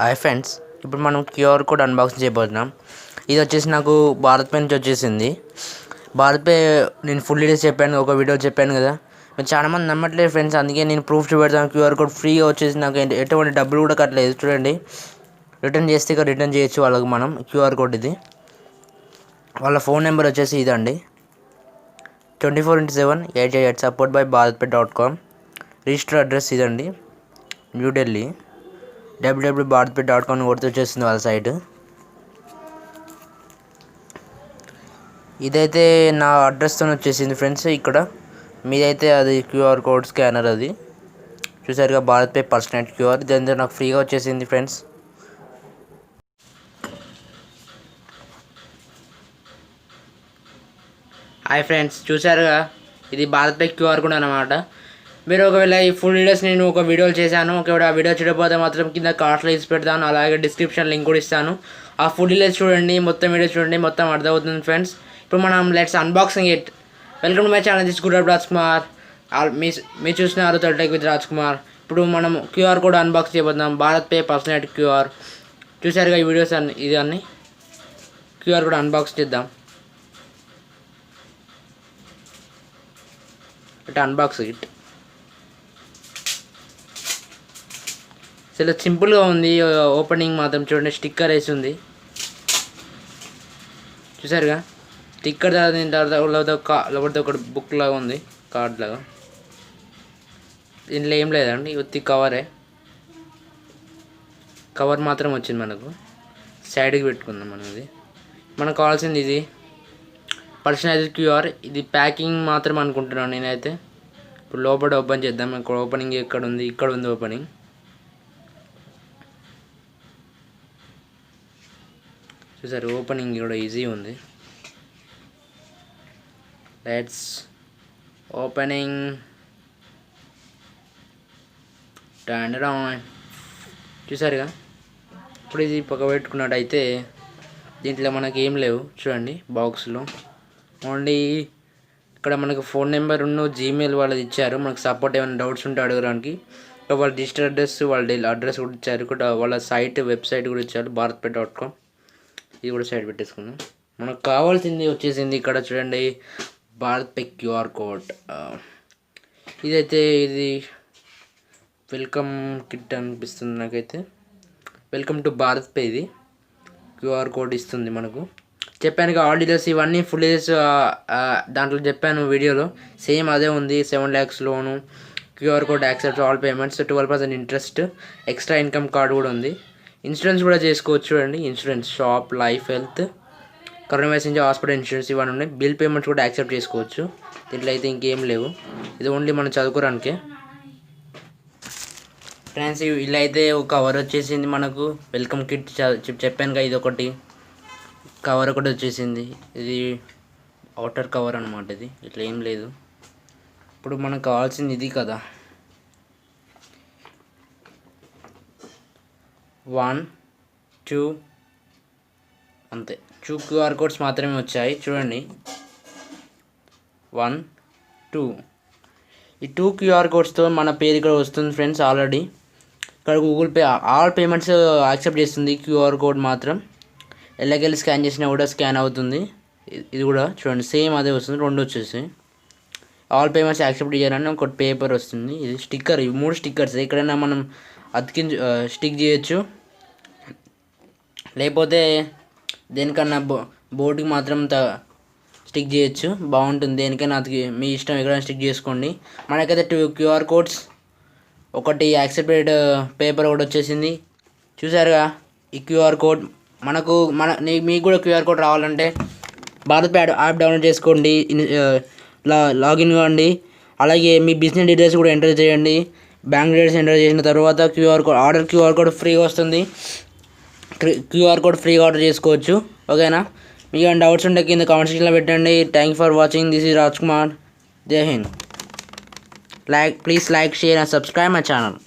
Hi friends, ఇప్పుడు మనం QR code unboxing చేయబోతున్నాం. ఇది వచ్చేసి నాకు భారత్ పే నుంచి వచ్చేసింది. భారత్ పే నేను ఫుల్ డీటెయిల్స్ చెప్పాను, ఒక వీడియో చెప్పాను కదా. మీరు చాలామంది నమ్మట్లేదు ఫ్రెండ్స్, అందుకే నేను ప్రూఫ్ చూపెడతాను. క్యూఆర్ కోడ్ ఫ్రీగా వచ్చేసి నాకు ఎటువంటి డబ్బులు కూడా కట్టలేదు. చూడండి, రిటర్న్ చేస్తే ఇక్కడ రిటర్న్ చేయొచ్చు వాళ్ళకి మనం. క్యూఆర్ కోడ్ ఇది. వాళ్ళ ఫోన్ నెంబర్ వచ్చేసి ఇదండి, 24/7 888 support by bharatpe.com. Register address ఇదండి, న్యూఢిల్లీ. www.bharatpe.com కొడితే వచ్చేస్తుంది వాళ్ళ సైట్. ఇదైతే నా అడ్రస్తో వచ్చేసింది ఫ్రెండ్స్. ఇక్కడ మీదైతే అది క్యూఆర్ కోడ్ స్కానర్, అది చూసారుగా, భారత్ పే పర్సనల్ క్యూఆర్. దాంతో నాకు ఫ్రీగా వచ్చేసింది ఫ్రెండ్స్. హాయ్ ఫ్రెండ్స్, చూసారుగా, ఇది భారత్ పే క్యూఆర్ కోడ్ అనమాట. మీరు ఒకవేళ ఈ ఫుల్ డీటెయిల్స్ నేను ఒక వీడియోలు చేశాను, ఒకవేళ ఆ వీడియో చూడకపోతే మాత్రం కింద కార్డ్స్లో ఇచ్చి పెడతాను, అలాగే డిస్క్రిప్షన్ లింక్ కూడా ఇస్తాను. ఆ ఫుల్ డీటెయిల్స్ చూడండి, మొత్తం వీడియో చూడండి, మొత్తం అర్థమవుతుంది ఫ్రెండ్స్. ఇప్పుడు మనం let's unboxing it. Welcome to my channel, this good Rajkumar. మీరు చూస్తున్నారు టెక్ విత్ రాజ్కుమార్. ఇప్పుడు మనం క్యూఆర్ కోడ్ అన్బాక్స్ చేయబోతున్నాం, భారత్ పే పర్సనల్ క్యూఆర్. చూసారుగా ఈ వీడియోస్ అన్ని, ఇది అన్ని క్యూఆర్ కోడ్ అన్బాక్స్ చేద్దాం. It unbox it. చాలా సింపుల్గా ఉంది. ఓపెనింగ్ మాత్రం చూడండి, స్టిక్కర్ వేసి ఉంది. చూసారుగా, స్టిక్కర్ తర్వాత ఒకటి బుక్ లాగా ఉంది, కార్డ్ లాగా. దీంట్లో ఏం లేదండి, ఉత్తి కవరే. కవర్ మాత్రం వచ్చింది మనకు. సైడ్కి పెట్టుకుందాం మనం. ఇది మనకు కావాల్సింది ఇది పర్సనలైజ్డ్ క్యూఆర్. ఇది ప్యాకింగ్ మాత్రం అనుకుంటున్నాను నేనైతే. ఇప్పుడు లోపల ఓపెన్ చేద్దాం. ఇక్కడ ఓపెనింగ్ ఎక్కడ ఉంది? ఇక్కడ ఉంది ఓపెనింగ్. చూసారు, ఓపెనింగ్ కూడా ఈజీ ఉంది. Let's opening. చూసారుగా, ఇప్పుడు ఇది పక్క పెట్టుకున్నట్టయితే దీంట్లో మనకి ఏం లేవు. చూడండి, బాక్స్లో ఓన్లీ ఇక్కడ మనకు ఫోన్ నెంబర్ ఉన్న జీమెయిల్ వాళ్ళది ఇచ్చారు. మనకు సపోర్ట్ ఏమైనా డౌట్స్ ఉంటే అడగడానికి. వాళ్ళ డిజిటల్ అడ్రస్, వాళ్ళ అడ్రస్ కూడా ఇచ్చారు. ఇక్కడ వాళ్ళ సైట్, వెబ్సైట్ కూడా ఇచ్చారు, bharatpe.com. ఇది కూడా సైడ్ పెట్టేసుకుందాం. మనకు కావాల్సింది వచ్చేసింది ఇక్కడ చూడండి, భారత్ పే క్యూఆర్ కోడ్. ఇదైతే ఇది వెల్కమ్ కిట్ అనిపిస్తుంది నాకైతే. Welcome to Bharat Pe. ఇది క్యూఆర్ కోడ్ ఇస్తుంది మనకు. చెప్పాను ఆల్ డీటెయిల్స్ ఇవన్నీ ఫుల్ డీటెయిల్స్ దాంట్లో చెప్పాను వీడియోలో. సేమ్ అదే ఉంది. 7 lakhs loan, QR code accepts all payments, 12% interest, extra income card కూడా ఉంది. ఇన్సూరెన్స్ కూడా చేసుకోవచ్చు. చూడండి, insurance, shop, life, health, corona virus నుంచి హాస్పిటల్ ఇన్సూరెన్స్ ఇవన్నీ ఉన్నాయి. బిల్ పేమెంట్స్ కూడా యాక్సెప్ట్ చేసుకోవచ్చు. దీంట్లో అయితే ఇంకేం లేవు. ఇది ఓన్లీ మనం చదువుకోవడానికే ఫ్రెండ్స్. ఇలా అయితే ఒక కవర్ వచ్చేసింది మనకు. వెల్కమ్ కిట్ చెప్పాను కదా, ఇది ఒకటి కవర్ ఒకటి వచ్చేసింది. ఇది అవుటర్ కవర్ అనమాట. ఇది ఇట్లా ఏం లేదు. ఇప్పుడు మనకు కావాల్సింది ఇది కదా, 1 2 అంతే. 2 క్యూఆర్ కోడ్స్ మాత్రమే వచ్చాయి. చూడండి, 1 2. ఈ 2 క్యూఆర్ కోడ్స్తో మన పేరు ఇక్కడ వస్తుంది ఫ్రెండ్స్. ఆల్రెడీ ఇక్కడ Google pay all payments accept చేస్తుంది. క్యూఆర్ కోడ్ మాత్రం ఎల్లకెళ్ళి స్కాన్ చేసినా కూడా స్కాన్ అవుతుంది. ఇది కూడా చూడండి, సేమ్ అదే వస్తుంది. 2 వచ్చేసి ఆల్ పేమెంట్స్ యాక్సెప్ట్ చేయాలని ఒకటి పేపర్ వస్తుంది. ఇది స్టిక్కర్. ఇవి 3 స్టిక్కర్స్. ఎక్కడైనా మనం స్టిక్ చేయొచ్చు, లేకపోతే దేనికన్నా బోర్డుకి మాత్రం స్టిక్ చేయొచ్చు. బాగుంటుంది. దేనికైనా మీ ఇష్టం, ఎక్కడైనా స్టిక్ చేసుకోండి. మనకైతే 2 క్యూఆర్ కోడ్స్, ఒకటి యాక్సెప్టెడ్ పేపర్ ఒకటి వచ్చేసింది. చూసారుగా, ఈ క్యూఆర్ కోడ్ మనకు మీకు కూడా క్యూఆర్ కోడ్ రావాలంటే భారత్ పే యాప్ డౌన్లోడ్ చేసుకోండి, లాగిన్ కావండి. అలాగే మీ బిజినెస్ డీటెయిల్స్ కూడా ఎంటర్ చేయండి. బ్యాంక్ డీటెయిల్స్ ఎంటర్ చేసిన తర్వాత క్యూఆర్ కోడ్ ఫ్రీగా వస్తుంది. క్యూఆర్ కోడ్ ఫ్రీగా ఆర్డర్ చేసుకోవచ్చు. ఓకేనా? మీకు ఏమైనా డౌట్స్ ఉంటే కింద కామెంట్ సెక్షన్లో పెట్టండి. Thank for watching. This is Rajkumar. Jai Hind. Please like, share and subscribe my channel.